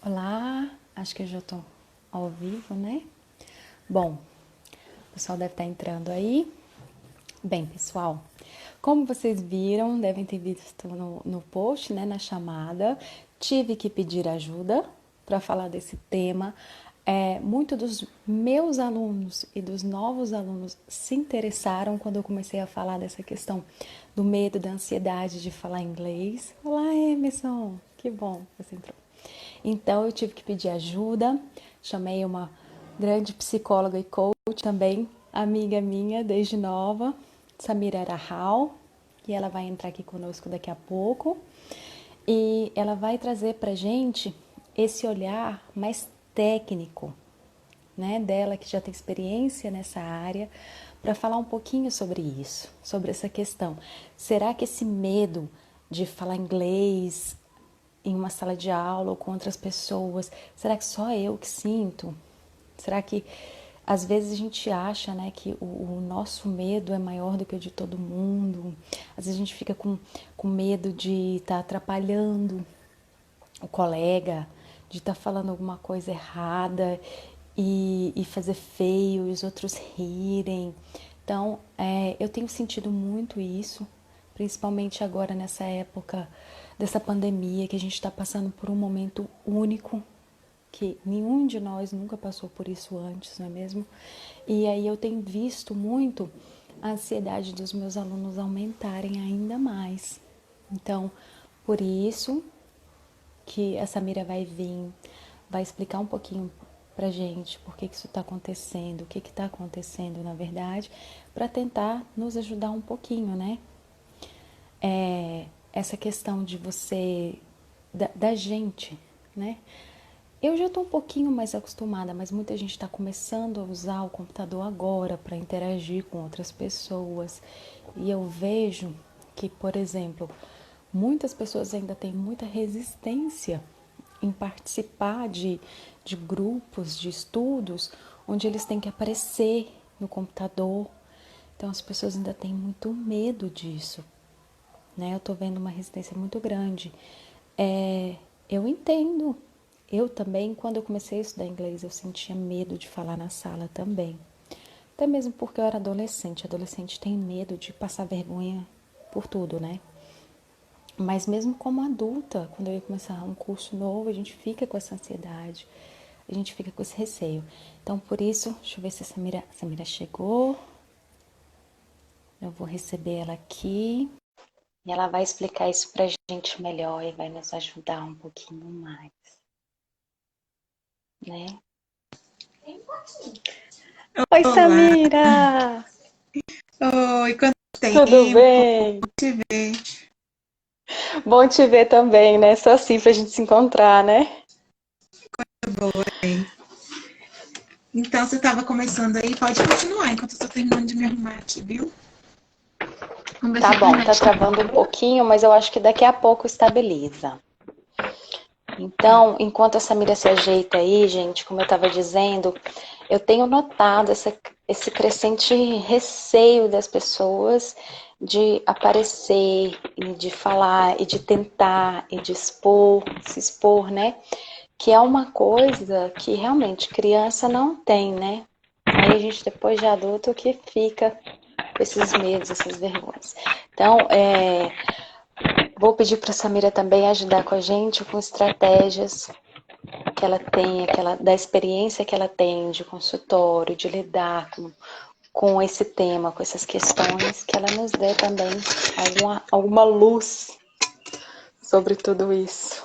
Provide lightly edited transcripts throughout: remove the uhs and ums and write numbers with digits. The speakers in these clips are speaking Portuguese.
Olá, acho que eu já estou ao vivo, né? Bom, o pessoal deve estar entrando aí. Bem, pessoal, como vocês viram, devem ter visto no post, né, na chamada, tive que pedir ajuda para falar desse tema. Muito dos meus alunos e dos novos alunos se interessaram quando eu comecei a falar dessa questão do medo, da ansiedade de falar inglês. Olá, Emerson, que bom que você entrou. Então eu tive que pedir ajuda, chamei uma grande psicóloga e coach também, amiga minha desde nova, Samira Arahal, e ela vai entrar aqui conosco daqui a pouco. E ela vai trazer pra gente esse olhar mais técnico, né, dela que já tem experiência nessa área, para falar um pouquinho sobre isso, sobre essa questão. Será que esse medo de falar inglês em uma sala de aula ou com outras pessoas, será que só eu que sinto? Será que às vezes a gente acha, né, que o nosso medo é maior do que o de todo mundo? Às vezes a gente fica com medo de estar atrapalhando o colega, de estar falando alguma coisa errada e fazer feio e os outros rirem. Então, eu tenho sentido muito isso, principalmente agora nessa época dessa pandemia, que a gente está passando por um momento único, que nenhum de nós nunca passou por isso antes, não é mesmo? E aí eu tenho visto muito a ansiedade dos meus alunos aumentarem ainda mais. Então, por isso que a Samira vai vir, vai explicar um pouquinho pra gente por que isso está acontecendo, o que está acontecendo na verdade, para tentar nos ajudar um pouquinho, né? Essa questão de você, da gente, né? Eu já estou um pouquinho mais acostumada, mas muita gente está começando a usar o computador agora para interagir com outras pessoas. E eu vejo que, por exemplo, muitas pessoas ainda têm muita resistência em participar de grupos, de estudos, onde eles têm que aparecer no computador. Então as pessoas ainda têm muito medo disso, né? Eu tô vendo uma resistência muito grande. Eu entendo. Eu também, quando eu comecei a estudar inglês, eu sentia medo de falar na sala também. Até mesmo porque eu era adolescente. Adolescente tem medo de passar vergonha por tudo, né? Mas mesmo como adulta, quando eu ia começar um curso novo, a gente fica com essa ansiedade, a gente fica com esse receio. Então, por isso, deixa eu ver se a Samira chegou. Eu vou receber ela aqui. E ela vai explicar isso pra gente melhor e vai nos ajudar um pouquinho mais, né? Oi, Olá, Samira! oi, quanto Tudo tempo bem? te ver? Bom te ver também, né? Só assim pra gente se encontrar, né? Boa, hein? Então, você estava começando aí, pode continuar enquanto eu estou terminando de me arrumar aqui, viu? Vamos ver se Tá a bom, tá internet tá travando um boa. pouquinho, mas eu acho que daqui a pouco estabiliza. Tá. Então, enquanto a Samira se ajeita aí, gente, como eu estava dizendo, eu tenho notado esse crescente receio das pessoas de aparecer e de falar e de tentar e de expor, se expor, né? Que é uma coisa que realmente criança não tem, né? Aí a gente depois de adulto que fica com esses medos, essas vergonhas. Então, vou pedir para a Samira também ajudar com a gente com estratégias que ela tem, da experiência que ela tem de consultório, de lidar com esse tema, com essas questões, que ela nos dê também alguma luz sobre tudo isso.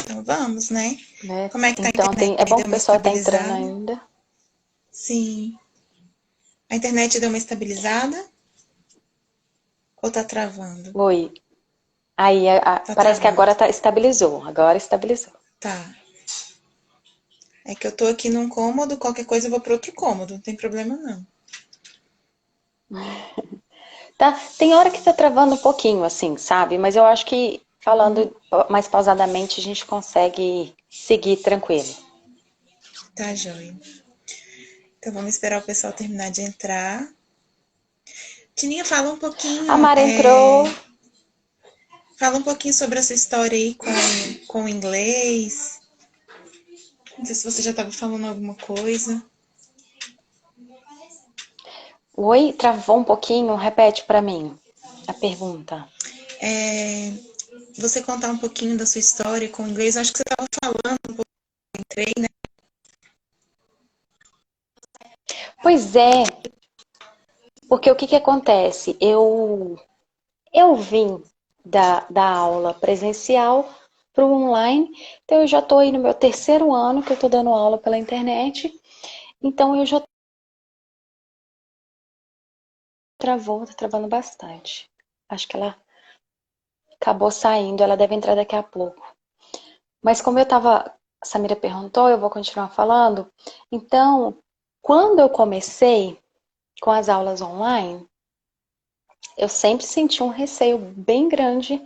Então, vamos, né? Né? Como é que tá a Então internet? é bom Deu que o uma pessoal está entrando estabilizada? ainda. Sim. A internet deu uma estabilizada ou tá travando? Oi. Aí Tá parece que travando. agora estabilizou. Agora estabilizou. Tá. É que eu tô aqui num cômodo, qualquer coisa eu vou pro outro cômodo, não tem problema não. Tá, tem hora que tá travando um pouquinho, assim, sabe? Mas eu acho que falando mais pausadamente a gente consegue seguir tranquilo. Tá, joia. Então vamos esperar o pessoal terminar de entrar. Tininha, A Mara entrou. fala um pouquinho sobre essa história aí com o inglês. Não sei se você já estava falando alguma coisa. Oi, travou um pouquinho, repete para mim a pergunta. Você contar um pouquinho da sua história com o inglês. Acho que você estava falando um pouco, entrei, né? Pois é, porque o que que acontece? Eu vim da aula presencial para o online, então eu já estou aí no meu terceiro ano que eu estou dando aula pela internet, então eu já tá travando bastante. Acho que ela acabou saindo, ela deve entrar daqui a pouco. Mas como a Samira perguntou, eu vou continuar falando. Então, quando eu comecei com as aulas online, eu sempre senti um receio bem grande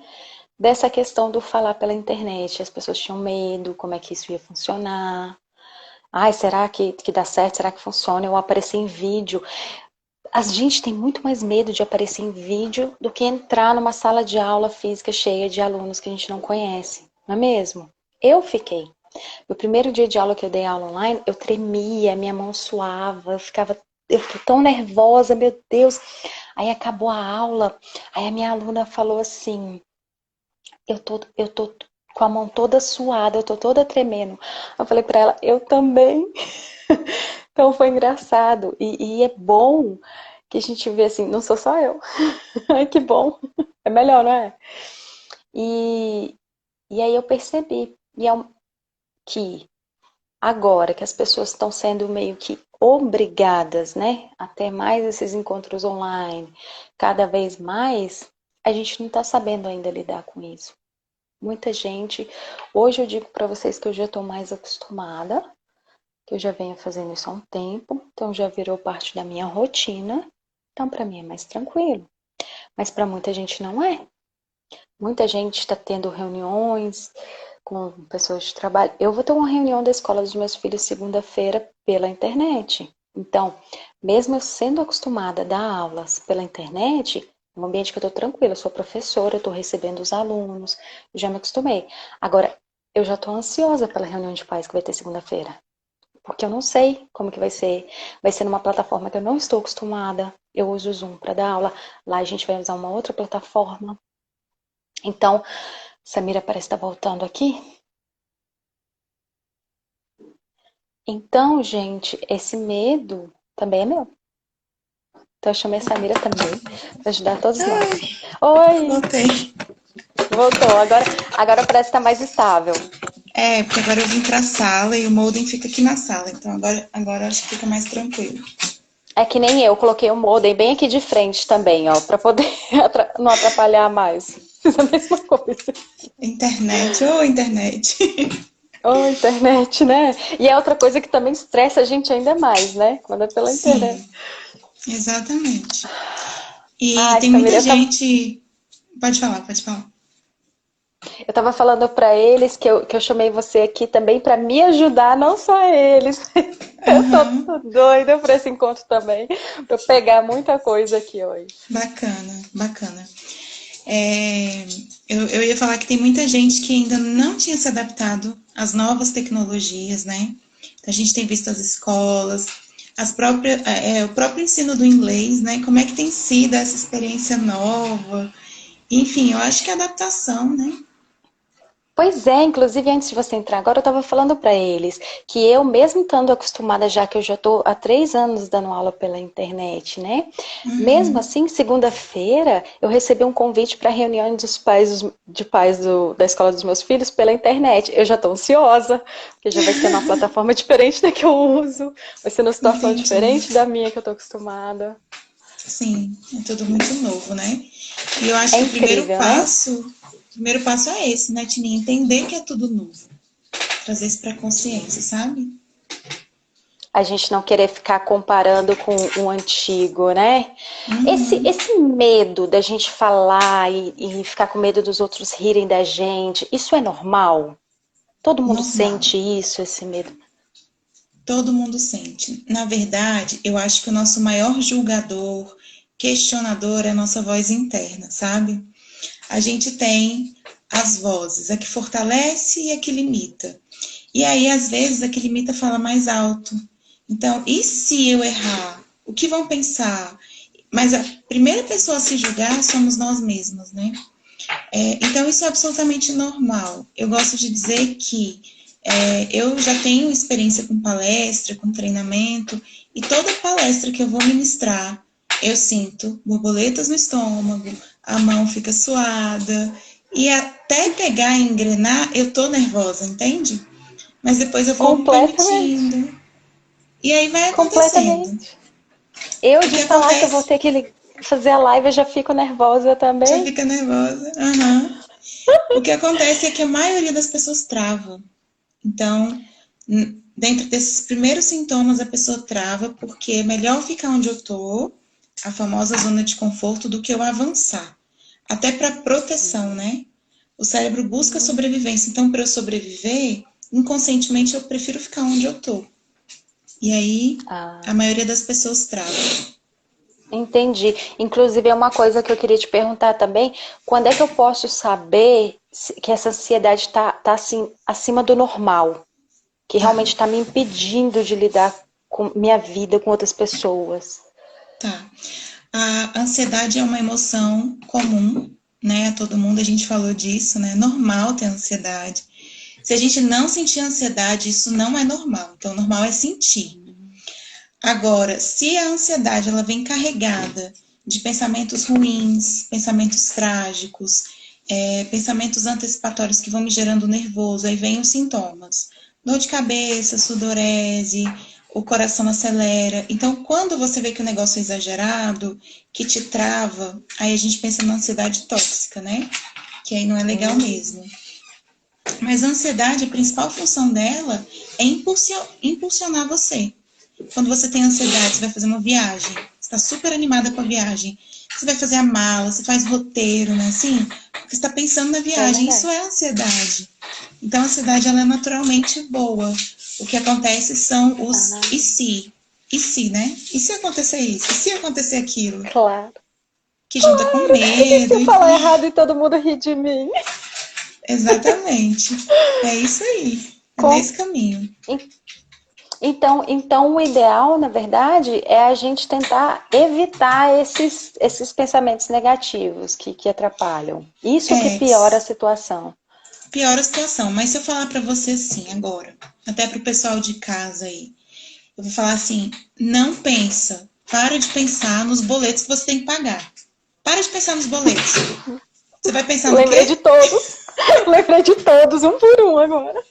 dessa questão do falar pela internet. As pessoas tinham medo, como é que isso ia funcionar. Ai, será que dá certo? Será que funciona? Eu aparecer em vídeo. A gente tem muito mais medo de aparecer em vídeo do que entrar numa sala de aula física cheia de alunos que a gente não conhece, não é mesmo? Eu fiquei. No primeiro dia de aula que eu dei aula online, eu tremia, minha mão suava, eu fiquei tão nervosa, meu Deus. Aí acabou a aula, aí a minha aluna falou assim, eu tô com a mão toda suada, eu tô toda tremendo. Eu falei pra ela, eu também. Então foi engraçado. E é bom que a gente vê assim, não sou só eu. Ai, que bom. É melhor, não é? E, e aí eu percebi que agora que as pessoas estão sendo meio que obrigadas, né, a ter mais esses encontros online, cada vez mais, a gente não está sabendo ainda lidar com isso. Muita gente, hoje eu digo para vocês que eu já estou mais acostumada, que eu já venho fazendo isso há um tempo, então já virou parte da minha rotina, então para mim é mais tranquilo. Mas para muita gente não é. Muita gente está tendo reuniões com pessoas de trabalho. Eu vou ter uma reunião da escola dos meus filhos segunda-feira pela internet. Então, mesmo eu sendo acostumada a dar aulas pela internet, é um ambiente que eu estou tranquila, eu sou professora, eu estou recebendo os alunos, eu já me acostumei. Agora, eu já estou ansiosa pela reunião de pais que vai ter segunda-feira. Porque eu não sei como que vai ser. Vai ser numa plataforma que eu não estou acostumada. Eu uso o Zoom para dar aula. Lá a gente vai usar uma outra plataforma. Então, Samira parece estar voltando aqui. Então, gente, esse medo também é meu. Então eu chamei a Samira também para ajudar todos nós. Oi! Voltei. Voltou. Agora parece estar mais estável. Porque agora eu vim para a sala e o modem fica aqui na sala. Então agora acho que fica mais tranquilo. É que nem eu, coloquei o modem bem aqui de frente também, ó, para poder não atrapalhar mais. Fiz a mesma coisa. Internet, ô internet. Ô, internet, né? E é outra coisa que também estressa a gente ainda mais, né? Quando é pela internet. Sim, exatamente. E Ai, tem Samira, muita gente. Pode falar, pode falar. eu tava falando para eles que eu chamei você aqui também para me ajudar, não só eles. Eu tô Aham, doida para esse encontro também, para pegar muita coisa aqui hoje. bacana, bacana. É, eu ia falar que tem muita gente que ainda não tinha se adaptado às novas tecnologias, né? Então, a gente tem visto as escolas, o próprio ensino do inglês, né? Como é que tem sido essa experiência nova? Enfim, eu acho que é adaptação, né? Pois é, inclusive antes de você entrar agora, eu estava falando para eles que eu, mesmo estando acostumada, já que eu já estou há 3 anos dando aula pela internet, né? Mesmo Uhum, assim, segunda-feira, eu recebi um convite para a reunião da escola dos meus filhos pela internet. Eu já estou ansiosa, porque já vai ser numa plataforma diferente da que eu uso, vai ser numa situação entendi. diferente da minha que eu estou acostumada. Sim, é tudo muito novo, né? E eu acho É que incrível, né? o primeiro passo é esse, né, Tininha? Entender que é tudo novo. Trazer isso para a consciência, sabe? A gente não querer ficar comparando com o antigo, né? Esse, Uhum. esse medo da gente falar e ficar com medo dos outros rirem da gente, isso é normal? Todo mundo Normal. sente isso, esse medo? Todo mundo sente. Na verdade, eu acho que o nosso maior julgador, questionador é a nossa voz interna, sabe? a gente tem as vozes, a que fortalece e a que limita. E aí, às vezes, a que limita fala mais alto. Então, e se eu errar? O que vão pensar? Mas a primeira pessoa a se julgar somos nós mesmos, né? Então, isso é absolutamente normal. Eu gosto de dizer que eu já tenho experiência com palestra, com treinamento, e toda palestra que eu vou ministrar, eu sinto borboletas no estômago, a mão fica suada, e até pegar e engrenar, eu tô nervosa, entende? Mas depois eu vou me Completamente. permitindo, e aí vai acontecendo. Completamente. Eu O de que falar que eu vou acontece? ter que fazer a live, eu já fico nervosa Já também. fica nervosa. Uhum. O que acontece é que a maioria das pessoas trava. Então, dentro desses primeiros sintomas, a pessoa trava porque é melhor ficar onde eu tô, a famosa zona de conforto, do que eu avançar. Até para proteção, né? O cérebro busca sobrevivência. Então, para eu sobreviver, inconscientemente eu prefiro ficar onde eu tô. E aí, a Ah, maioria das pessoas trava. entendi. Inclusive, é uma coisa que eu queria te perguntar também. Quando é que eu posso saber que essa ansiedade tá assim, acima do normal? Que Tá, realmente está me impedindo de lidar com minha vida com outras pessoas? tá. A ansiedade é uma emoção comum, né? A todo mundo, a gente falou disso, né? É normal ter ansiedade. Se a gente não sentir ansiedade, isso não é normal. Então, o normal é sentir. Agora, se a ansiedade ela vem carregada de pensamentos ruins, pensamentos trágicos, pensamentos antecipatórios que vão me gerando nervoso, aí vem os sintomas. Dor de cabeça, sudorese, o coração acelera. Então, quando você vê que o negócio é exagerado, que te trava, aí a gente pensa na ansiedade tóxica, né? Que aí não é legal mesmo. Mas a ansiedade, a principal função dela é impulsionar você. Quando você tem ansiedade, você vai fazer uma viagem, você está super animada com a viagem, você vai fazer a mala, você faz roteiro, né? Assim, porque você está pensando na É viagem, isso verdade. é ansiedade. Então, a ansiedade, ela é naturalmente boa. O que acontece são os Ah, e se. E se, né? E se acontecer isso? E se acontecer aquilo? claro. Que junta com E se medo, eu falar enfim. errado e todo mundo rir de mim? Exatamente. É isso aí. É nesse Com... caminho. Então, o ideal, na verdade, é a gente tentar evitar esses pensamentos negativos que atrapalham. Isso que É, piora a situação. piora a situação. Mas se eu falar para você assim agora, até para o pessoal de casa aí, eu vou falar assim: não pensa, para de pensar nos boletos que você tem que pagar. Para de pensar nos boletos. Você vai pensar no Lembrei de quê? todos. Lembrei de todos, um por um agora.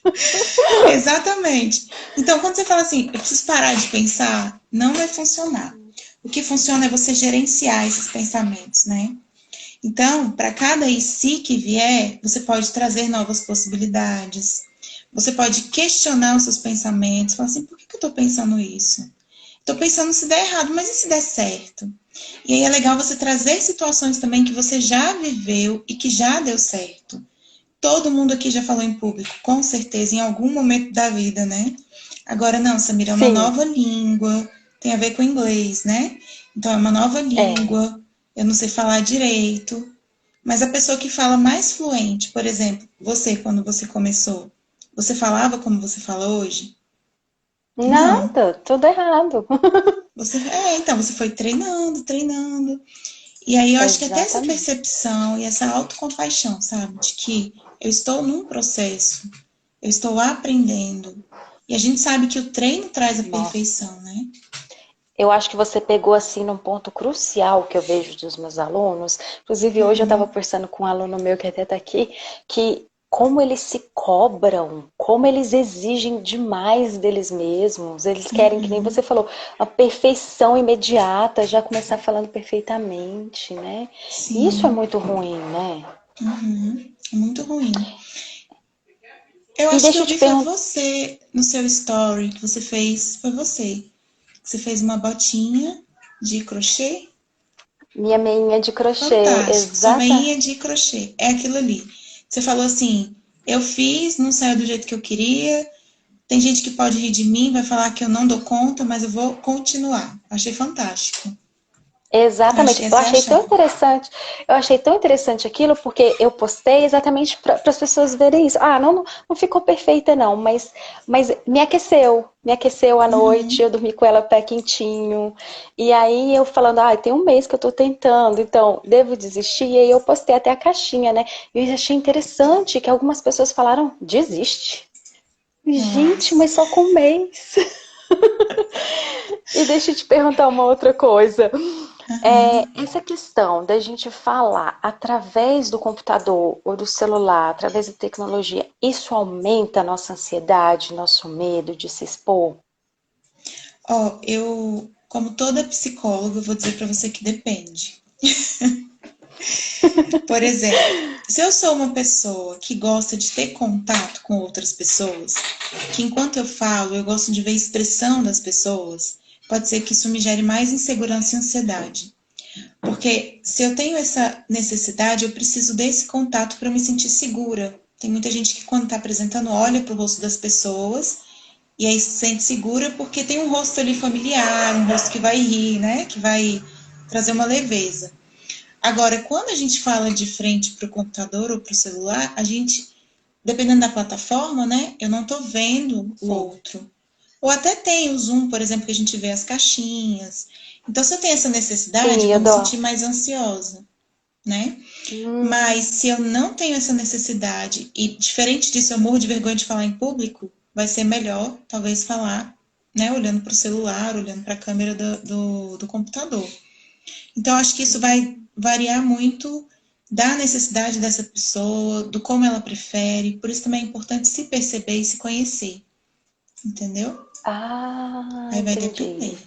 Exatamente. Então, quando você fala assim, eu preciso parar de pensar, não vai funcionar. O que funciona é você gerenciar esses pensamentos, né? Então, para cada e se que vier, você pode trazer novas possibilidades. Você pode questionar os seus pensamentos, falar assim, por que eu estou pensando isso? Estou pensando se der errado, mas e se der certo? E aí é legal você trazer situações também que você já viveu e que já deu certo. Todo mundo aqui já falou em público, com certeza, em algum momento da vida, né? Agora, não, Samira, é uma Sim, nova língua, tem a ver com inglês, né? Então, é uma nova é. língua, eu não sei falar direito, mas a pessoa que fala mais fluente, por exemplo, você, quando você começou, você falava como você fala hoje? Não. Nada, tudo errado. Então, você foi treinando, treinando. E aí eu acho que até essa Exatamente. percepção e essa autocompaixão, sabe? De que eu estou num processo, eu estou aprendendo. E a gente sabe que o treino traz a Nossa. perfeição, né? Eu acho que você pegou assim num ponto crucial que eu vejo dos meus alunos. Inclusive, hoje eu estava Uhum, conversando com um aluno meu que até está aqui, que como eles se cobram, como eles exigem demais deles mesmos. Eles querem, que nem uhum, você falou, a perfeição imediata, já começar falando perfeitamente, né? Isso é sim, muito ruim, né? uhum, é muito ruim. Eu E acho que deixa eu eu te vi foi perguntar, você no seu story que você fez, foi você. Você fez uma botinha de crochê. minha meinha de crochê, Fantástico, sua exata. meinha de crochê, é aquilo ali. Você falou assim, eu fiz, não saiu do jeito que eu queria, tem gente que pode rir de mim, vai falar que eu não dou conta, mas eu vou continuar. Achei fantástico. Eu acho que Exatamente. essa é a chave. Eu achei tão interessante aquilo, porque eu postei exatamente para as pessoas verem isso. Ah, não ficou perfeita não, mas me aqueceu à noite, eu Uhum. dormi com ela pé quentinho. E aí eu falando, ah, tem um mês que eu tô tentando, então devo desistir. E aí eu postei até a caixinha, né? E eu achei interessante que algumas pessoas falaram, desiste. Gente, Nossa. mas só com um mês. E deixa eu te perguntar uma outra coisa. Aham. Essa questão da gente falar através do computador ou do celular, através da tecnologia, isso aumenta a nossa ansiedade, nosso medo de se expor? Ó, eu, como toda psicóloga, eu vou dizer para você que depende. Por exemplo, se eu sou uma pessoa que gosta de ter contato com outras pessoas, que enquanto eu falo, eu gosto de ver a expressão das pessoas, pode ser que isso me gere mais insegurança e ansiedade. Porque se eu tenho essa necessidade, eu preciso desse contato para me sentir segura. Tem muita gente que, quando está apresentando, olha para o rosto das pessoas e aí se sente segura porque tem um rosto ali familiar, um rosto que vai rir, né? Que vai trazer uma leveza. Agora, quando a gente fala de frente para o computador ou para o celular, a gente, dependendo da plataforma, né? Eu não estou vendo o Sim. outro. Ou até tem o Zoom, por exemplo, que a gente vê as caixinhas. Então, se eu tenho essa necessidade, eu Sim, vou eu me dou. sentir mais ansiosa, né? Mas Hum, se eu não tenho essa necessidade, e diferente disso, eu morro de vergonha de falar em público, vai ser melhor, talvez, falar, né? Olhando para o celular, olhando para a câmera do computador. Então, acho que isso vai variar muito da necessidade dessa pessoa, do como ela prefere. Por isso também é importante se perceber e se conhecer, entendeu? Aí vai entendi. depender.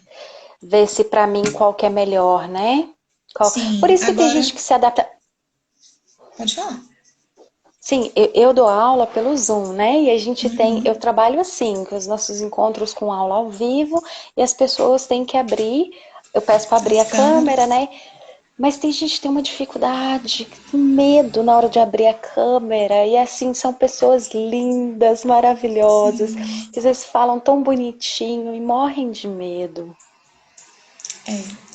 Ver se pra mim qual que é melhor, né? Por Sim, isso que tem gente agora que se adapta. pode falar. Sim, eu dou aula pelo Zoom, né? E a gente eu Uhum. trabalho assim, com os nossos encontros com aula ao vivo, e as pessoas têm que abrir, eu peço para abrir As a câmera, câmeras. né? Mas tem gente que tem uma dificuldade, um medo na hora de abrir a câmera, e assim, são pessoas lindas, maravilhosas, Sim, que às vezes falam tão bonitinho e morrem de medo.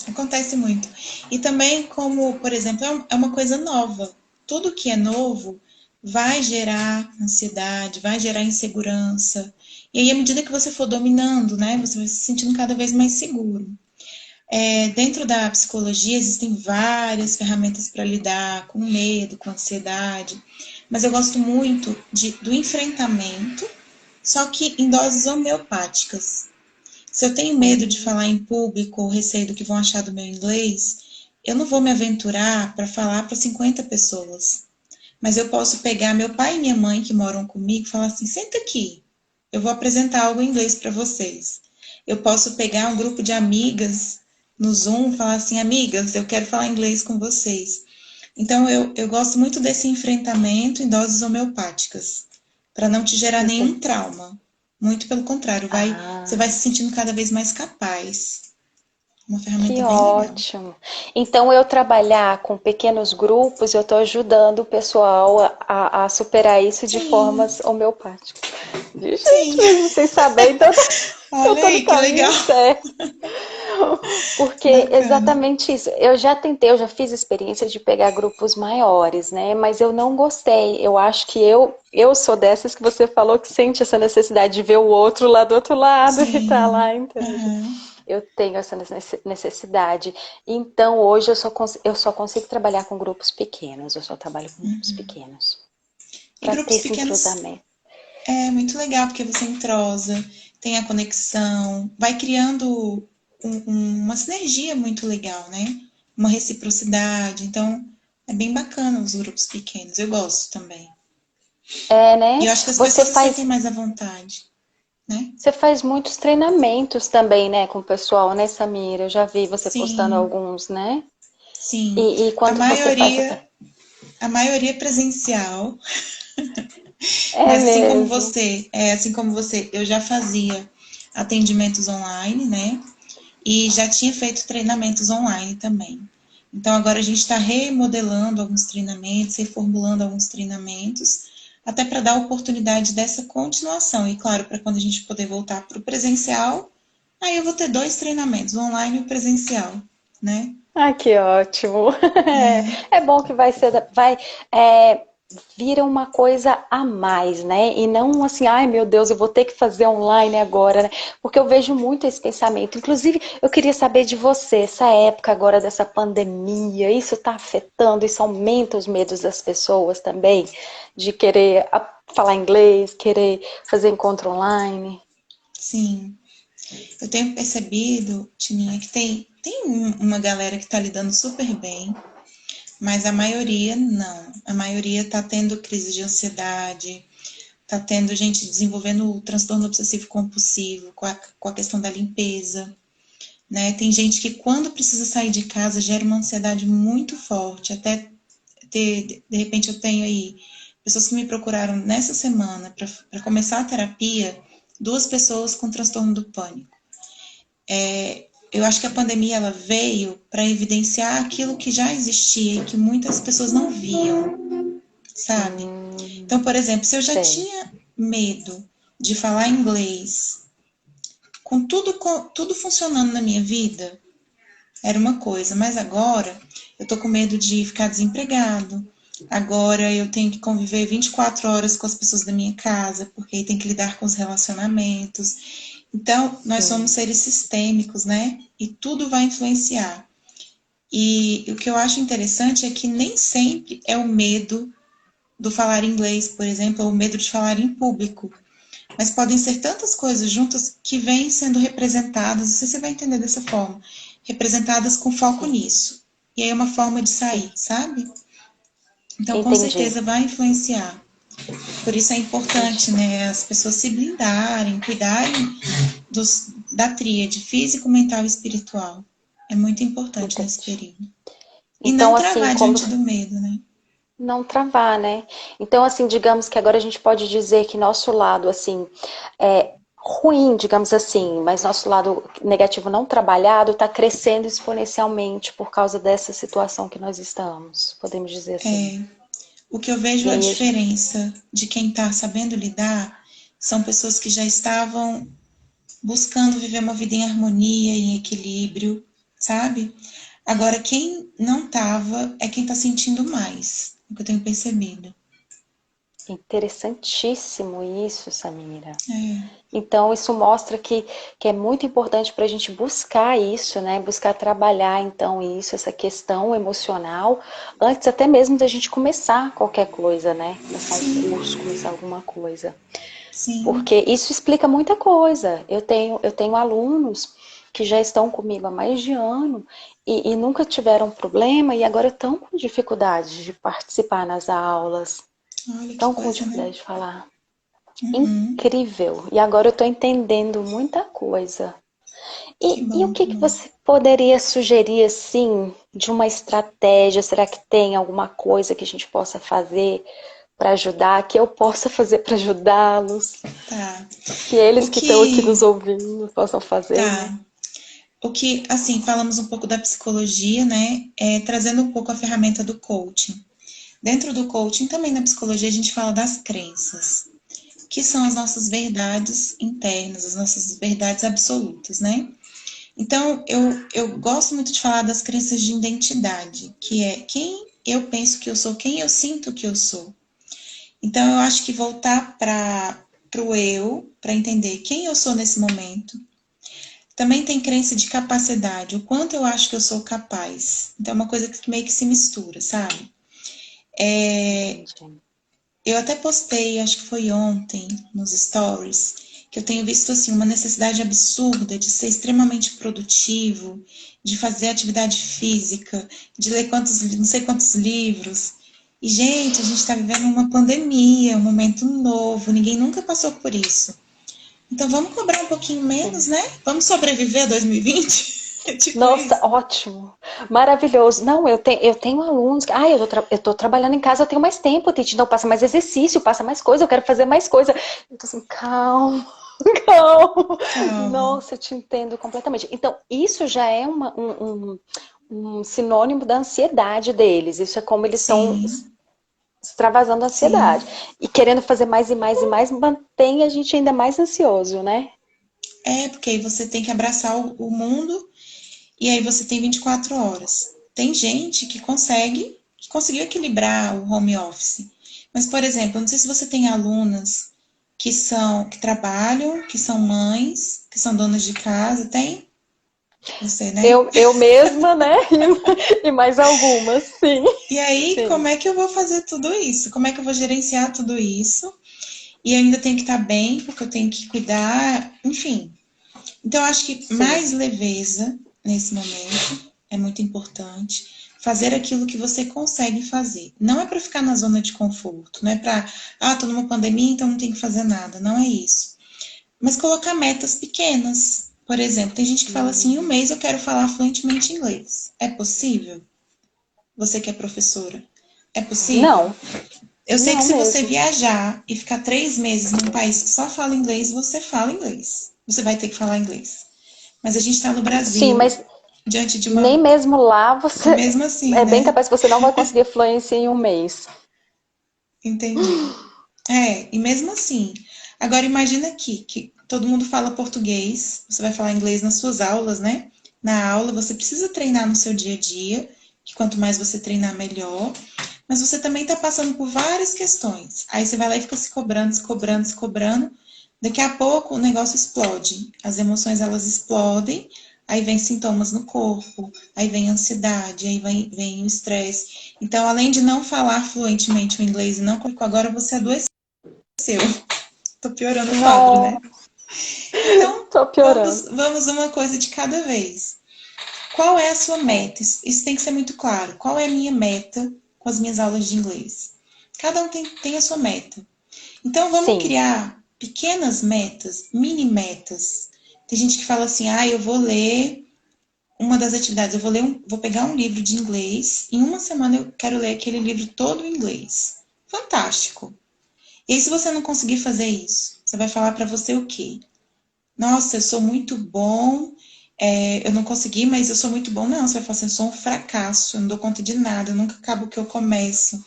acontece muito. E também, como, por exemplo, é uma coisa nova. Tudo que é novo vai gerar ansiedade, vai gerar insegurança. E aí, à medida que você for dominando, né, você vai se sentindo cada vez mais seguro. Dentro da psicologia existem várias ferramentas para lidar com medo, com ansiedade, mas eu gosto muito do enfrentamento, só que em doses homeopáticas. Se eu tenho medo de Hum, falar em público ou receio do que vão achar do meu inglês, eu não vou me aventurar para falar para 50 pessoas. Mas eu posso pegar meu pai e minha mãe que moram comigo e falar assim: senta aqui, eu vou apresentar algo em inglês para vocês. Eu posso pegar um grupo de amigas no Zoom e falar assim: amigas, eu quero falar inglês com vocês. Então eu gosto muito desse enfrentamento em doses homeopáticas, para não te gerar nenhum trauma. Muito pelo contrário, você vai ah, se sentindo cada vez mais capaz. Uma ferramenta que bem legal. ótimo. Então, eu trabalhar com pequenos grupos, eu estou ajudando o pessoal a superar isso de Sim, formas homeopáticas. Gente, sim. mesmo sem saber, então eu Olha estou no aí, que caminho legal. certo. Porque Bacana. exatamente isso. Eu já tentei, eu já fiz experiência de pegar grupos maiores, né? Mas eu não gostei. Eu acho que eu sou dessas que você falou que sente essa necessidade de ver o outro lá do outro lado e tá lá, Sim. entende? Aham. Eu tenho essa necessidade. Então, hoje eu só consigo trabalhar com grupos pequenos. Eu só trabalho com grupos pequenos. E Para ter grupos esse pequenos entrosamento. é muito legal, porque você entrosa, tem a conexão, vai criando uma sinergia muito legal, né? Uma reciprocidade. Então, é bem bacana os grupos pequenos. Eu gosto também. É, E né? eu acho que as pessoas se sentem Faz. mais à vontade, né? Você faz muitos treinamentos também, né, com o pessoal, né, Samira? Eu já vi você postando Sim, alguns, né? sim. E A quando você faz essa. maioria, a maioria é presencial, É mas mesmo. assim como você, eu já fazia atendimentos online, né? E já tinha feito treinamentos online também. Então agora a gente está remodelando alguns treinamentos, reformulando alguns treinamentos, até para dar a oportunidade dessa continuação. E claro, para quando a gente poder voltar para o presencial, aí eu vou ter dois treinamentos, o online e o presencial, né? Ah, que ótimo. É, É bom que vira uma coisa a mais, né? E não assim, ai meu Deus, eu vou ter que fazer online agora, né? Porque eu vejo muito esse pensamento. Inclusive, eu queria saber de você, essa época agora dessa pandemia, isso está afetando, isso aumenta os medos das pessoas também, de querer falar inglês, querer fazer encontro online. sim. Eu tenho percebido, Tininha, que uma galera que está lidando super bem, mas a maioria não. A maioria está tendo crise de ansiedade, está tendo gente desenvolvendo o transtorno obsessivo compulsivo com a questão da limpeza, né? Tem gente que quando precisa sair de casa gera uma ansiedade muito forte, até de repente eu tenho aí pessoas que me procuraram nessa semana para começar a terapia, duas pessoas com transtorno do pânico. Eu acho que a pandemia ela veio para evidenciar aquilo que já existia e que muitas pessoas não viam, sabe? Então, por exemplo, se eu já Sei. tinha medo de falar inglês, com tudo funcionando na minha vida, era uma coisa, mas agora eu tô com medo de ficar desempregado. Agora eu tenho que conviver 24 horas com as pessoas da minha casa, porque aí tem que lidar com os relacionamentos. Então, nós somos Sim, seres sistêmicos, né? E tudo vai influenciar. E o que eu acho interessante é que nem sempre é o medo do falar inglês, por exemplo, ou o medo de falar em público. Mas podem ser tantas coisas juntas que vêm sendo representadas, não sei se você vai entender dessa forma, representadas com foco sim, nisso. E aí é uma forma de sim. sair, sabe? Então, com Entendi, certeza vai influenciar. Por isso é importante, entendi, né, as pessoas se blindarem, cuidarem da tríade físico, mental e espiritual. É muito importante nesse entendi. período. E não Então, assim, travar como diante do medo, né? não travar, né? Então, assim, digamos que agora a gente pode dizer que nosso lado, assim, é ruim, digamos assim, mas nosso lado negativo não trabalhado está crescendo exponencialmente por causa dessa situação que nós estamos, podemos dizer assim. O que eu vejo E a aí, diferença de quem está sabendo lidar são pessoas que já estavam buscando viver uma vida em harmonia, em equilíbrio, sabe? Agora, quem não estava é quem está sentindo mais, o que eu tenho percebido. interessantíssimo isso, Samira. É, Então, isso mostra que é muito importante para a gente buscar isso, né? Buscar trabalhar, então, isso, essa questão emocional, antes até mesmo da gente começar qualquer coisa, né? Começar um sim, curso, começar alguma coisa. sim. Porque isso explica muita coisa. Eu tenho alunos que já estão comigo há mais de ano e nunca tiveram problema e agora estão com dificuldade de participar nas aulas, Olha que estão com coisa, né? dificuldade de falar. Uhum, Incrível. E agora eu estou entendendo muita coisa. que E o bom, que que que bom. você poderia sugerir, assim, de uma estratégia? Será que tem alguma coisa que a gente possa fazer para ajudar, que eu possa fazer para ajudá-los? Tá. Que eles O que estão aqui que. nos ouvindo possam fazer, né? Tá. O que, assim, falamos um pouco da psicologia, né? Trazendo um pouco a ferramenta do coaching. Dentro do coaching, também na psicologia, a gente fala das crenças, que são as nossas verdades internas, as nossas verdades absolutas, né? Então, eu gosto muito de falar das crenças de identidade, que é quem eu penso que eu sou, quem eu sinto que eu sou. Então, eu acho que voltar para o eu, para entender quem eu sou nesse momento. Também tem crença de capacidade, o quanto eu acho que eu sou capaz. Então, é uma coisa que meio que se mistura, sabe? Entendi. Eu até postei, acho que foi ontem, nos stories, que eu tenho visto assim uma necessidade absurda de ser extremamente produtivo, de fazer atividade física, de ler não sei quantos livros. E, gente, a gente está vivendo uma pandemia, um momento novo, ninguém nunca passou por isso. Então vamos cobrar um pouquinho menos, Sim. né? Vamos sobreviver a 2020? É tipo Nossa, isso. ótimo. Maravilhoso. Não, eu tenho alunos que, eu tô trabalhando em casa, eu tenho mais tempo, Titi. Não, passa mais exercício, passa mais coisa, eu quero fazer mais coisa. Eu tô assim, calma, calma. Calma. Nossa, eu te entendo completamente. Então, isso já é um sinônimo da ansiedade deles. Isso é como eles estão Sim, extravasando a sim. ansiedade. E querendo fazer mais e mais e mais, mantém a gente ainda mais ansioso, né? É, porque aí você tem que abraçar o mundo e aí você tem 24 horas. Tem gente que conseguiu equilibrar o home office. Mas, por exemplo, eu não sei se você tem alunas que trabalham, que são mães, que são donas de casa, tem? Você, né? Eu mesma, né? E mais algumas, sim. E aí, como Sim, é que eu vou fazer tudo isso? Como é que eu vou gerenciar tudo isso? E ainda tenho que estar bem, porque eu tenho que cuidar, enfim. Então, eu acho que mais sim. leveza nesse momento é muito importante. Fazer aquilo que você consegue fazer. Não é para ficar na zona de conforto, não é para, tô numa pandemia, então não tem que fazer nada. Não é isso. Mas colocar metas pequenas. Por exemplo, tem gente que fala assim: em um mês eu quero falar fluentemente inglês. É possível? Você que é professora. É possível? Não, Eu sei que não se você mesmo. viajar e ficar 3 meses num país que só fala inglês, você fala inglês. Você vai ter que falar inglês. Mas a gente está no Sim, Brasil, mas diante de nem uma. mesmo lá E você. mesmo assim, É bem né? capaz que você não vai conseguir fluência em um mês. Entendi. E mesmo assim. Agora imagina aqui que todo mundo fala português, você vai falar inglês nas suas aulas, né? Na aula você precisa treinar no seu dia a dia, que quanto mais você treinar, melhor. Mas você também está passando por várias questões. Aí você vai lá e fica se cobrando, se cobrando, se cobrando. Daqui a pouco o negócio explode. As emoções elas explodem, aí vem sintomas no corpo, aí vem ansiedade, aí vem o estresse. Então, além de não falar fluentemente o inglês e não, agora você adoeceu. Tô piorando o quadro, Não, né? Então, tô vamos, piorando. vamos uma coisa de cada vez. Qual é a sua meta? Isso tem que ser muito claro. Qual é a minha meta com as minhas aulas de inglês? Cada um tem a sua meta. Então, vamos Sim. criar pequenas metas, mini metas. Tem gente que fala assim: eu vou ler uma das atividades, vou pegar um livro de inglês, em uma semana eu quero ler aquele livro todo em inglês. Fantástico. E aí, se você não conseguir fazer isso, você vai falar para você o quê? Nossa, eu sou muito bom, eu não consegui, mas eu sou muito bom. Não, você vai falar assim: eu sou um fracasso, eu não dou conta de nada, eu nunca acabo o que eu começo.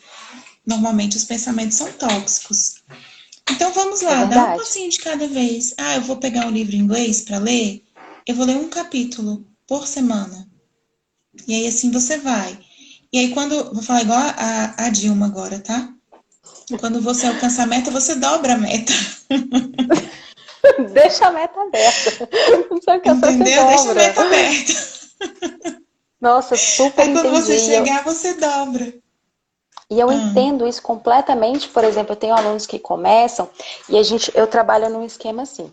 Normalmente os pensamentos são tóxicos. Então vamos É lá, dá um verdade. passinho de cada vez. Eu vou pegar um livro em inglês para ler, eu vou ler um capítulo por semana. E aí assim você vai. E aí quando, vou falar igual a Dilma agora, tá? Quando você alcança a meta, você dobra a meta. Deixa a meta aberta. Só que essa você Entendeu? Deixa a dobra. meta aberta. Nossa, super Aí quando entendi. você chegar, você dobra. E eu Ah, entendo isso completamente. Por exemplo, eu tenho alunos que começam e eu trabalho num esquema assim,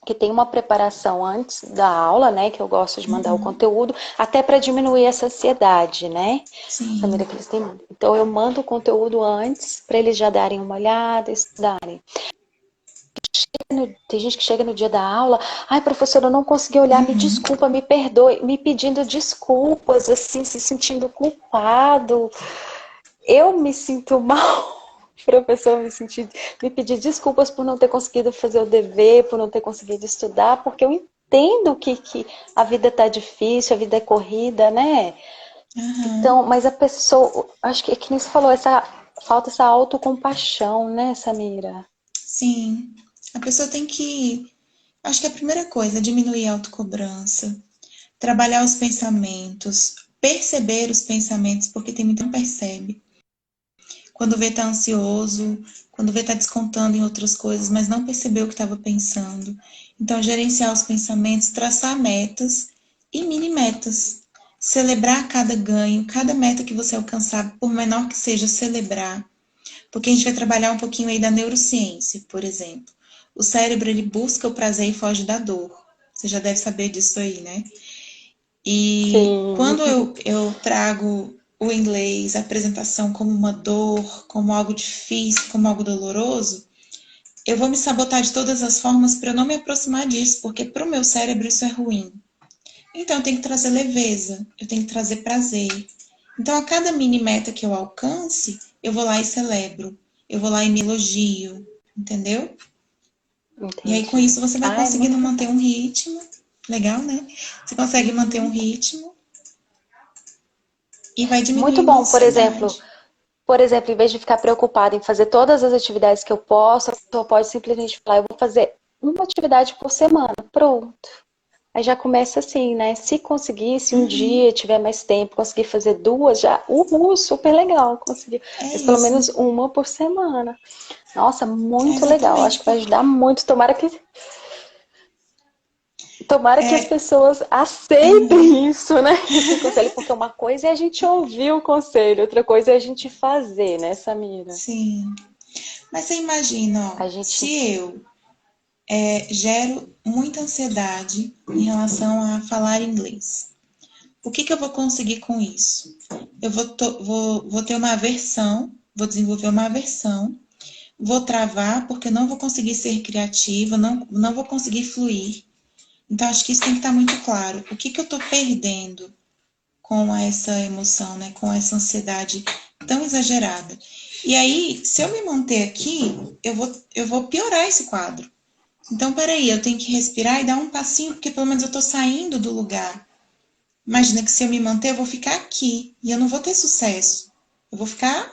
que tem uma preparação antes da aula, né? Que eu gosto de mandar o conteúdo, até para diminuir essa ansiedade, né? Samira, sim. que eles têm. Então eu mando o conteúdo antes para eles já darem uma olhada, estudarem. Tem gente que chega no dia da aula, ai, professora, eu não consegui olhar, me Uhum. desculpa, me perdoe, me pedindo desculpas, assim, se sentindo culpado. Eu me sinto mal, professor, me pedir desculpas por não ter conseguido fazer o dever, por não ter conseguido estudar, porque eu entendo que a vida tá difícil, a vida é corrida, né? Aham. Então, mas a pessoa, acho que é que nem você falou, falta essa autocompaixão, né, Samira? Sim. A pessoa tem que. Acho que a primeira coisa é diminuir a autocobrança, trabalhar os pensamentos, perceber os pensamentos, porque tem muito que não percebe. Quando vê tá ansioso, quando vê tá descontando em outras coisas, mas não percebeu o que estava pensando. Então, gerenciar os pensamentos, traçar metas e mini metas. Celebrar cada ganho, cada meta que você alcançar, por menor que seja, celebrar. Porque a gente vai trabalhar um pouquinho aí da neurociência, por exemplo. O cérebro, ele busca o prazer e foge da dor. Você já deve saber disso aí, né? E Sim, quando eu trago o inglês, a apresentação como uma dor, como algo difícil, como algo doloroso, eu vou me sabotar de todas as formas para eu não me aproximar disso, porque para o meu cérebro isso é ruim. Então eu tenho que trazer leveza, eu tenho que trazer prazer. Então a cada mini meta que eu alcance, eu vou lá e celebro, eu vou lá e me elogio, entendeu? E aí com entendi. isso você vai Ah, é conseguindo muito manter bom. um ritmo, legal, né? Você consegue manter um Uhum. ritmo e vai Muito diminuindo a bom, ansiedade. por exemplo, em vez de ficar preocupada em fazer todas as atividades que eu posso, a pessoa pode simplesmente falar, eu vou fazer uma atividade por semana, pronto. Aí já começa assim, né? Se conseguir, se um dia tiver mais tempo, conseguir fazer duas, já, super legal, conseguir. É Mas pelo isso. menos uma por semana. Nossa, É muito legal. Acho exatamente. que vai ajudar muito. Tomara que as É, pessoas aham, aceitem isso, né? Esse conselho, porque uma coisa é a gente ouvir o conselho, outra coisa é a gente fazer, né, Samira? sim. Mas você imagina, ó, A gente. se eu gero muita ansiedade em relação a falar inglês, o que que eu vou conseguir com isso? Eu vou ter uma aversão, vou desenvolver uma aversão, vou travar porque não vou conseguir ser criativa, não vou conseguir fluir. Então, acho que isso tem que estar muito claro. O que que eu estou perdendo com essa emoção, né? Com essa ansiedade tão exagerada. E aí, se eu me manter aqui, eu vou piorar esse quadro. Então, peraí, eu tenho que respirar e dar um passinho, porque pelo menos eu estou saindo do lugar. Imagina que se eu me manter, eu vou ficar aqui e eu não vou ter sucesso. Eu vou ficar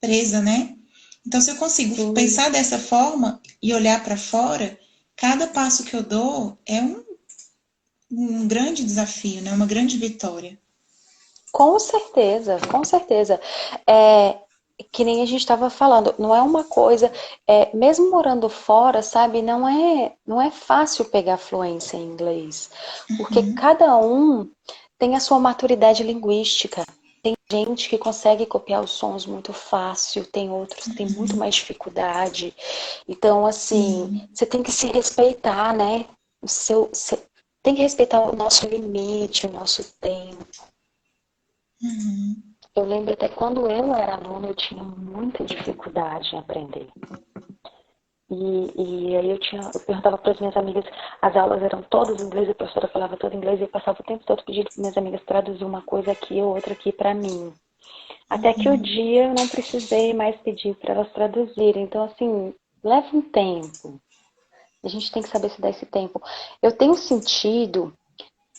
presa, né? Então, se eu consigo Sim, pensar dessa forma e olhar para fora, cada passo que eu dou é um grande desafio, né? Uma grande vitória. com certeza, com certeza. É, que nem a gente estava falando, não é uma coisa, mesmo morando fora, sabe, não é fácil pegar fluência em inglês, porque Uhum, cada um tem a sua maturidade linguística. Gente que consegue copiar os sons muito fácil, tem outros que têm muito mais dificuldade. Então, assim, sim. você tem que se respeitar, né? Você tem que respeitar o nosso limite, o nosso tempo. Uhum, Eu lembro até quando eu era aluna, eu tinha muita dificuldade em aprender. E aí eu perguntava para as minhas amigas, as aulas eram todas em inglês, a professora falava todo em inglês, e eu passava o tempo todo pedindo para minhas amigas traduzir uma coisa aqui ou outra aqui para mim. Até que o uhum, dia eu não precisei mais pedir para elas traduzirem. Então, assim, leva um tempo. A gente tem que saber se dar esse tempo. Eu tenho sentido,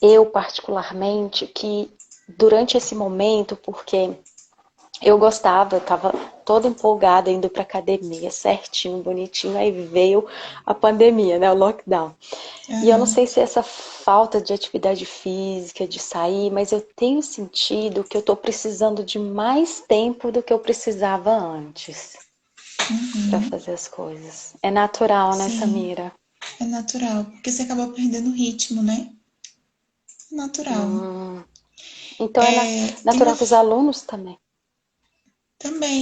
eu particularmente, que durante esse momento, porque eu gostava, eu estava toda empolgada indo para academia, certinho, bonitinho, aí veio a pandemia, né, o lockdown. E eu não aham, sei se é essa falta de atividade física, de sair, mas eu tenho sentido que eu estou precisando de mais tempo do que eu precisava antes para uhum. fazer as coisas. É natural, né, Sim, Samira? é natural, porque você acabou perdendo o ritmo, né? Natural. Hum, então é Tem uma natural para os alunos também.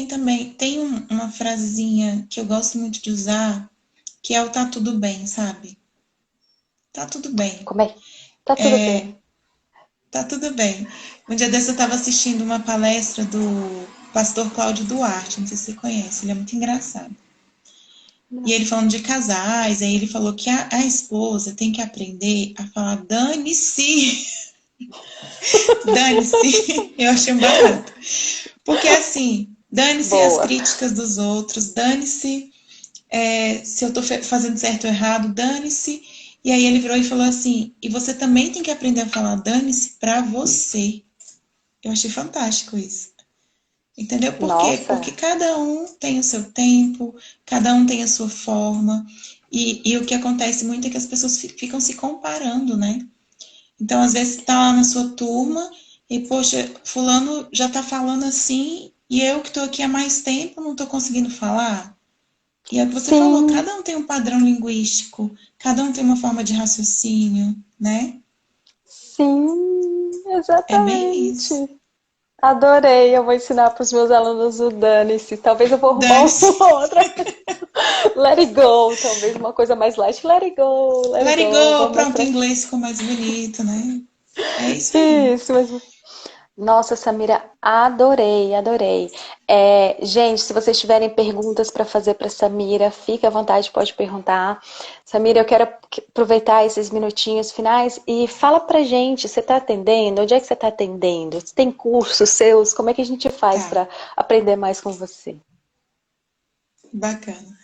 também tem uma frasezinha que eu gosto muito de usar, que é o tá tudo bem, sabe? Tá tudo bem. Como é? Tá tudo bem. Tá tudo bem. Um dia desse eu estava assistindo uma palestra do pastor Cláudio Duarte, não sei se você conhece, ele é muito engraçado. E Não. ele falando de casais, aí ele falou que a esposa tem que aprender a falar dane-se, dane-se. Eu achei um barato. Porque assim, dane-se as Boa. críticas dos outros, dane-se se eu tô fazendo certo ou errado, dane-se. E aí ele virou e falou assim: e você também tem que aprender a falar dane-se pra você. Eu achei fantástico isso. Entendeu? Por quê? Porque Nossa, cada um tem o seu tempo, cada um tem a sua forma. E o que acontece muito é que as pessoas ficam se comparando, né? Então, às vezes, tá lá na sua turma e, poxa, fulano já tá falando assim e eu que tô aqui há mais tempo não tô conseguindo falar. E é o que você falou, sim, cada um tem um padrão linguístico, cada um tem uma forma de raciocínio, né? sim, É bem isso. exatamente. Adorei, eu vou ensinar para os meus alunos o dane-se. Talvez eu vou arrumar Dane-se. uma outra. Let it go, talvez uma coisa mais light. Let it Let it go. go. Vou Pronto, o mostrar. inglês ficou mais bonito, né? É isso aí. Isso, mas nossa, Samira, adorei, adorei. Gente, se vocês tiverem perguntas para fazer para Samira, fique à vontade, pode perguntar. Samira, eu quero aproveitar esses minutinhos finais e fala pra gente, você está atendendo? Onde é que você está atendendo? Você tem cursos seus? Como é que a gente faz Tá, para aprender mais com você? bacana.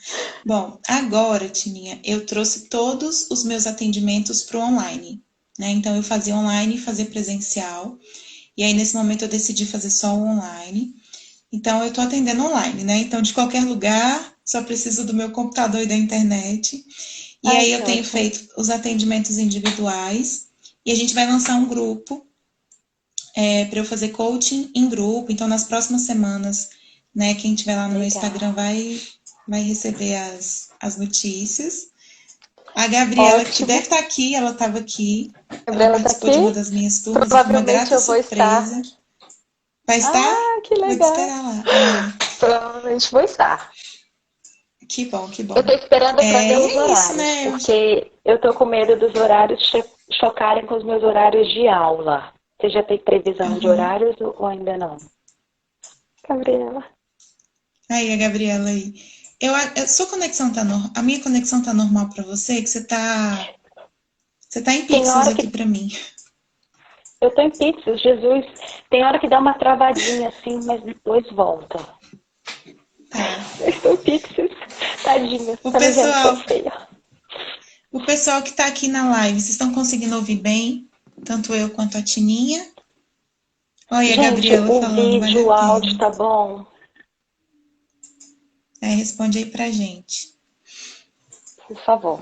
Bom, agora, Tininha, eu trouxe todos os meus atendimentos para o online, né? Então, eu fazia online e fazia presencial. E aí, nesse momento, eu decidi fazer só o online. Então, eu estou atendendo online, né? Então, de qualquer lugar, só preciso do meu computador e da internet. E Ai, aí, eu que tenho ótimo. feito os atendimentos individuais. E a gente vai lançar um grupo para eu fazer coaching em grupo. Então, nas próximas semanas, né, quem estiver lá no meu Instagram Legal. vai receber as notícias. A Gabriela, que Ótimo. deve estar aqui, ela estava aqui. A Ela Bela tá participou de uma aqui? das minhas turmas e foi uma Provavelmente grata eu vou estar. surpresa. Vai estar? Ah, que Vou te legal. esperar lá. É, Provavelmente vou estar. que bom, que Eu bom. tô esperando para ver E os é isso, horários, né? porque eu tô com medo dos horários chocarem com os meus horários de aula. Você já tem previsão de Aham. horários ou ainda não? Gabriela. Aí, a Gabriela aí. A sua conexão tá a minha conexão tá normal para você, que você tá em Tem pixels hora aqui que para mim. eu tô em pixels, Jesus. Tem hora que dá uma travadinha assim, mas depois volta. Tá. Eu estou em pixels. Tadinha, O tá me vendo que tô pessoal, feia. o pessoal que tá aqui na live, vocês estão conseguindo ouvir bem? Tanto eu quanto a Tininha? Olha a Gente, Gabriela o falando, vale a vídeo, o áudio pena. tá bom? Responde aí pra gente. Por favor.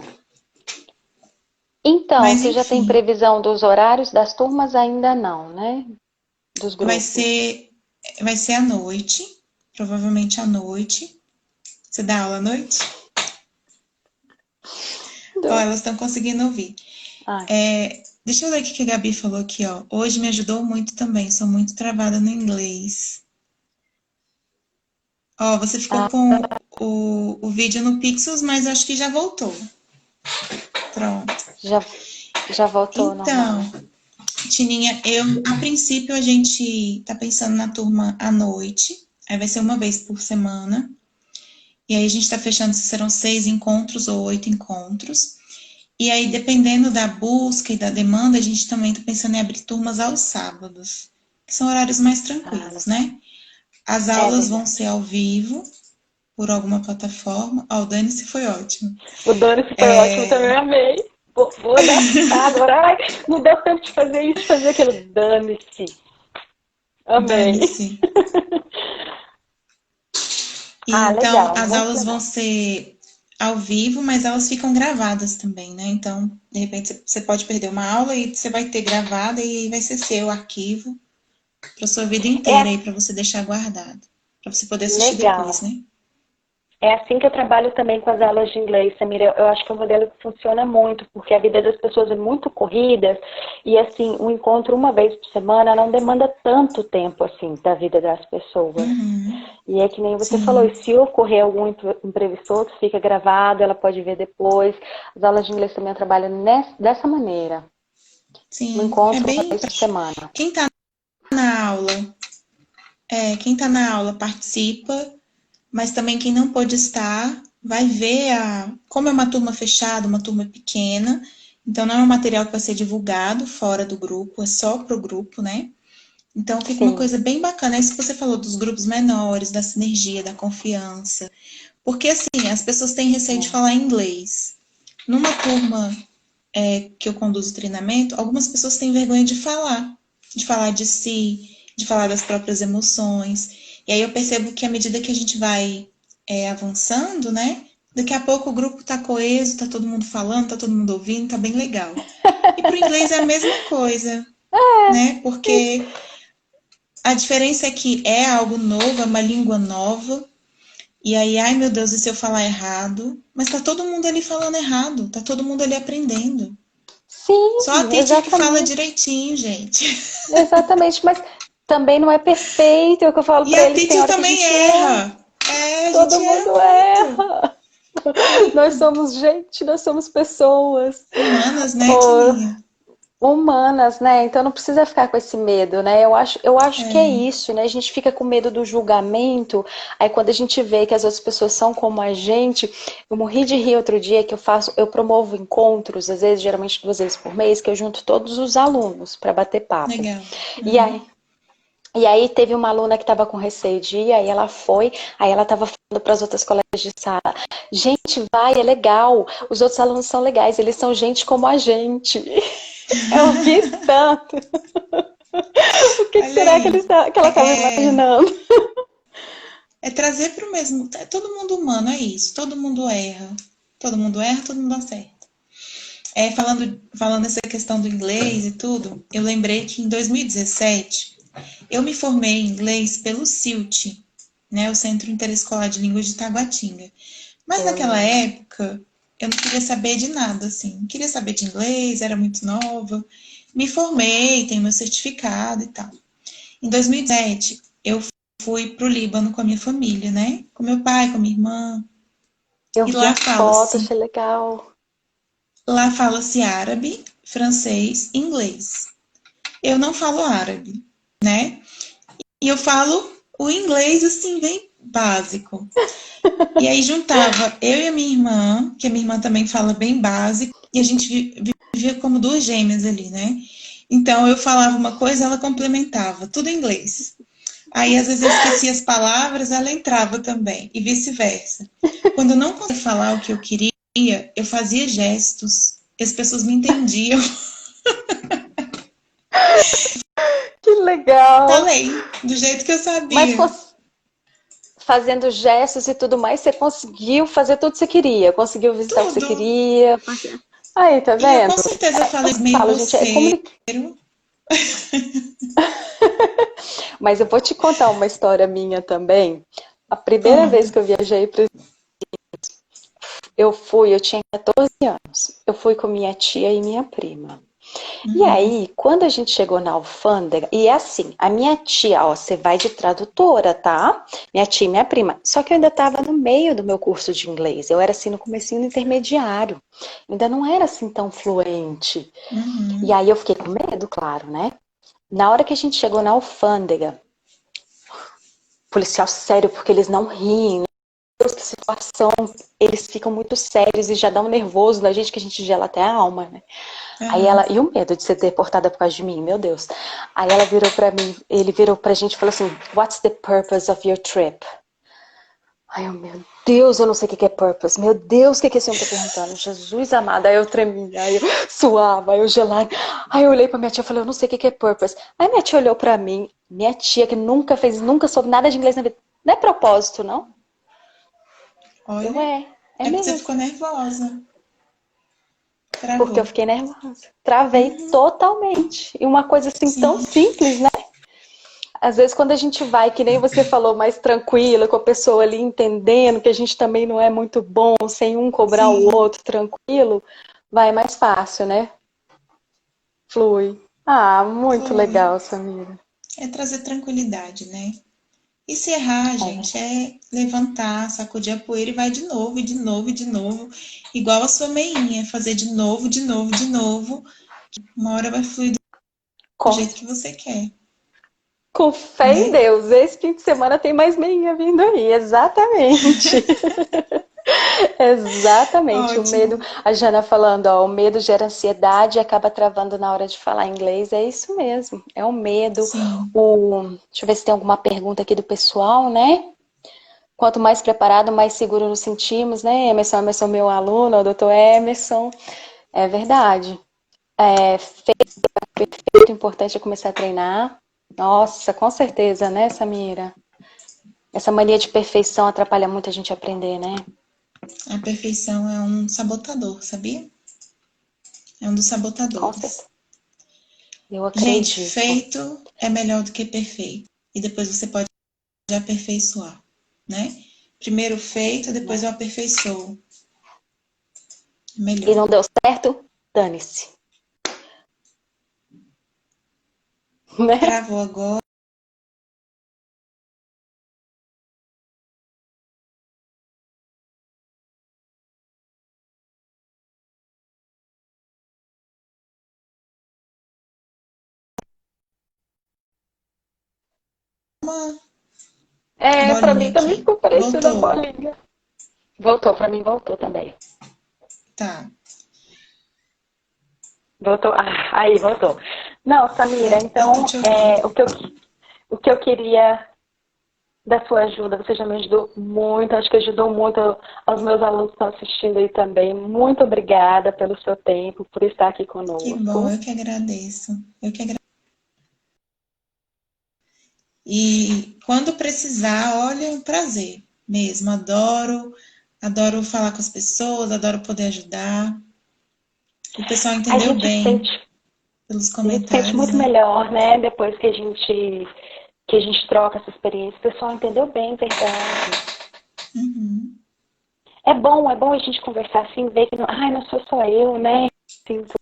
Então, Mas você já tem enfim, previsão dos horários das turmas? Ainda não, né? Dos vai grupos. ser, vai ser à noite, provavelmente à noite. Você dá aula à noite? Ó, Não. elas estão conseguindo ouvir. Ai. Deixa eu ler o que a Gabi falou aqui, ó. Hoje me ajudou muito também, sou muito travada no inglês. Ó, você ficou Ah, com o vídeo no Pixels, mas acho que já voltou. Pronto. já, já voltou ao Então, normal. Tininha, a princípio, a gente tá pensando na turma à noite. Aí vai ser uma vez por semana. E aí a gente tá fechando se serão 6 encontros ou 8 encontros. E aí, dependendo da busca e da demanda, a gente também tá pensando em abrir turmas aos sábados, que são horários mais Ah, tranquilos, legal. né? As É aulas vão verdade. ser ao vivo, por alguma plataforma. Ó, o Dani-se foi ótimo. O Dani foi ótimo também, amei. Vou adaptar agora. Ai, não deu tempo de fazer isso, fazer aquilo. Dane-se. Amei. Dane-se. E Ah, então, legal. as Muito aulas vão legal. ser ao vivo, mas elas ficam gravadas também, né? Então, de repente, você pode perder uma aula e você vai ter gravada e vai ser seu arquivo para sua vida É inteira aí, para você deixar guardado, para você poder assistir depois, legal. né? É assim que eu trabalho também com as aulas de inglês, Samira. Eu acho que é um modelo que funciona muito, porque a vida das pessoas é muito corrida e, assim, um encontro uma vez por semana não demanda tanto tempo, assim, da vida das pessoas. Uhum, E é que nem você falou, e sim, se ocorrer algum imprevisto, outro, fica gravado, ela pode ver depois. As aulas de inglês também eu trabalho dessa maneira. Um sim, é encontro uma bem vez por prático. semana. Quem tá na aula, quem tá na aula participa, mas também quem não pôde estar vai ver como é uma turma fechada, uma turma pequena, então não é um material que vai ser divulgado fora do grupo, é só pro grupo, né? Então fica uma Sim, coisa bem bacana, é isso que você falou dos grupos menores, da sinergia, da confiança. Porque assim, as pessoas têm receio de é. falar inglês. Numa turma que eu conduzo treinamento, algumas pessoas têm vergonha de falar de si, de falar das próprias emoções. E aí eu percebo que à medida que a gente vai avançando, né? Daqui a pouco o grupo tá coeso, tá todo mundo falando, tá todo mundo ouvindo, tá bem legal. E pro inglês é a mesma coisa, né? Porque a diferença é que é algo novo, é uma língua nova. E aí, ai meu Deus, e se eu falar errado? Mas tá todo mundo ali falando errado, tá todo mundo ali aprendendo. Só a Sim, teacher que fala exatamente. direitinho, gente. Exatamente, mas também não é perfeito. É o que eu falo E para a eles, tem teacher hora que a também gente erra. erra. A Todo gente erra mundo muito. erra. Nós somos gente, nós somos pessoas. Humanas, né, Oh, Tininha? humanas, né? Então não precisa ficar com esse medo, né? Eu acho que é É, isso, né? A gente fica com medo do julgamento. Aí quando a gente vê que as outras pessoas são como a gente, eu morri de rir outro dia que eu promovo encontros, às vezes, geralmente 2 vezes por mês, que eu junto todos os alunos para bater papo. legal. E Uhum. aí e aí teve uma aluna que estava com receio de ir, aí ela foi, aí ela estava falando para as outras colegas de sala, gente, vai, é legal, os outros alunos são legais, eles são gente como a gente. Eu ri tanto. O que Olha será que, aí. que ela estava É, imaginando? é trazer para o mesmo. É todo mundo humano, é isso. Todo mundo erra. Todo mundo erra, todo mundo acerta. falando essa questão do inglês e tudo, eu lembrei que em 2017 eu me formei em inglês pelo CILT, né, o Centro Interescolar de Línguas de Taguatinga. Mas Eu naquela lembro. época eu não queria saber de nada, assim, não queria saber de inglês, era muito nova. Me formei, tenho meu certificado e tal. Em 2017 eu fui para o Líbano com a minha família, né, com meu pai, com a minha irmã, Eu e vi lá as fotos, fala-se achei legal. Lá fala-se árabe, francês, inglês. Eu não falo árabe, né? E eu falo o inglês, assim, bem básico. E aí juntava eu e a minha irmã, que a minha irmã também fala bem básico, e a gente vivia como duas gêmeas ali, né? Então eu falava uma coisa, ela complementava, tudo em inglês. Aí às vezes eu esquecia as palavras, ela entrava também, e vice-versa. Quando eu não conseguia falar o que eu queria, eu fazia gestos, e as pessoas me entendiam. Que legal! Falei, do jeito que eu Mas sabia. fazendo gestos e tudo mais, você conseguiu fazer tudo que você queria, conseguiu visitar o que você Tudo. queria. Aí, tá E eu vendo? com certeza Eu falei meio falo, gente, é grosseiro. comunicação. Mas eu vou te contar uma história minha também. A primeira vez Conta. que eu viajei para eu tinha 14 anos. Eu fui com minha tia e minha prima. E Uhum. aí, quando a gente chegou na alfândega, e é assim, a minha tia, ó, você vai de tradutora, tá? Minha tia e minha prima. Só que eu ainda estava no meio do meu curso de inglês. Eu era assim no comecinho do intermediário. Ainda não era assim tão fluente. E Uhum. aí eu fiquei com medo, claro, né? Na hora que a gente chegou na alfândega, policial sério, porque eles não riem, né? Deus, que situação, eles ficam muito sérios e já dão um nervoso na gente que a gente gela até a alma, né? Aí Uhum. ela, e o medo de ser deportada por causa de mim, meu Deus. Aí ela virou pra mim, ele virou pra gente e falou assim: What's the purpose of your trip? Ai, meu Deus, eu não sei o que é purpose. Meu Deus, o que esse homem tá perguntando? Jesus amado. Aí eu tremia, aí eu suava, aí eu gelava. Aí eu olhei pra minha tia e falei: Eu não sei o que é purpose. Aí minha tia olhou pra mim, minha tia que nunca fez, nunca soube nada de inglês na vida. Não é propósito, não? Eu Olha, é é porque você ficou mesmo. nervosa. Porque eu Travou. fiquei nervosa. Travei Uhum. totalmente. E uma coisa assim tão Sim, simples, né? Às vezes, quando a gente vai, que nem você falou, mais tranquila, com a pessoa ali entendendo que a gente também não é muito bom, sem um cobrar o sim. outro, tranquilo, vai mais fácil, né? Flui. Ah, muito Foi. legal, Samira. É trazer tranquilidade, né? E se errar, É gente, verdade. é levantar, sacudir a poeira e vai de novo, e de novo, e de novo. Igual a sua meinha, fazer de novo, de novo, de novo. Uma hora vai fluir do Com, jeito que você quer, com fé em né? Deus. Esse fim de semana tem mais meinha vindo aí. Exatamente. Exatamente, o medo, Ótimo. a Jana falando, ó, o medo gera ansiedade e acaba travando na hora de falar inglês, é isso mesmo, é o medo, Sim, deixa eu ver se tem alguma pergunta aqui do pessoal, né? Quanto mais preparado, mais seguro nos sentimos, né? Emerson, meu aluno, o doutor Emerson, é verdade. Muito importante é começar a treinar. Nossa, com certeza, né, Samira? Essa mania de perfeição atrapalha muito a gente aprender, né? a perfeição é um sabotador, sabia? É um dos Com sabotadores. certeza. Eu Gente, acredito. feito é melhor do que perfeito. E depois você pode aperfeiçoar, né? Primeiro feito, depois eu aperfeiçoo. E Melhor. não deu certo, dane-se. Né? Travou agora. Uma Pra bolinha mim também aqui. ficou parecendo a Voltou. bolinha. Voltou, pra mim voltou também. Tá. Voltou. Aí, voltou. Não, Samira, Eu tô então, te ouvindo. o que eu queria da sua ajuda, você já me ajudou muito, acho que ajudou muito aos meus alunos que estão assistindo aí também. Muito obrigada pelo seu tempo, por estar aqui Que bom, conosco. eu que agradeço. Eu que agradeço. E quando precisar, olha, é um prazer mesmo. Adoro falar com as pessoas, adoro poder ajudar. O pessoal A entendeu gente bem sente, pelos a gente sente comentários, muito né? melhor, né? Depois que a gente troca essa experiência. O pessoal entendeu bem, verdade. Uhum. É bom a gente conversar assim, ver que não, ai, não sou só eu, né? Sinto,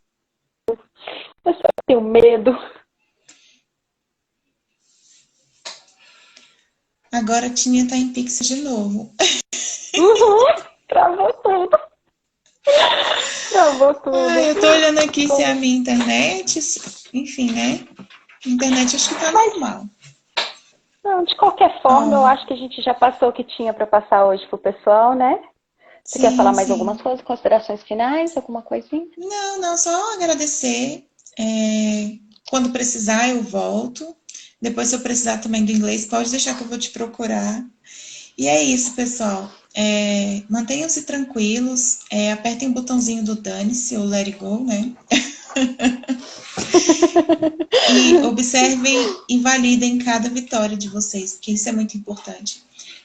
eu só tenho medo. Agora a Tininha tá em Pix de novo. Uhum, travou tudo, travou Ah, tudo. eu tô olhando aqui se é a minha internet. Enfim, né? A internet acho que tá Mas, normal. não, de qualquer forma, eu Ó, acho que a gente já passou o que tinha para passar hoje pro pessoal, né? Você quer falar sim, mais algumas sim. coisas, considerações finais, alguma coisinha? Não, não, só agradecer. Quando precisar, eu volto. Depois, se eu precisar também do inglês, pode deixar que eu vou te procurar. E é isso, pessoal. Mantenham-se tranquilos, apertem o botãozinho do dane-se ou let it go, né? E observem e validem cada vitória de vocês, porque isso é muito importante.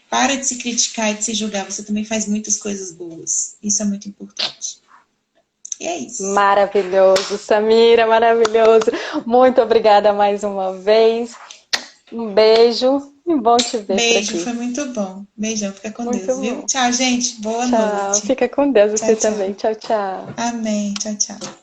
Para de se criticar e de se julgar, você também faz muitas coisas boas. Isso é muito importante. E é isso. Maravilhoso, Samira, maravilhoso. Muito obrigada mais uma vez. Um beijo e bom te ver por Beijo, aqui. foi muito bom. Beijão, fica com Muito Deus, viu? bom. Tchau, gente. Boa Tchau. noite. Fica com Deus Tchau, você tchau. também. Tchau, tchau. Amém. Tchau, tchau.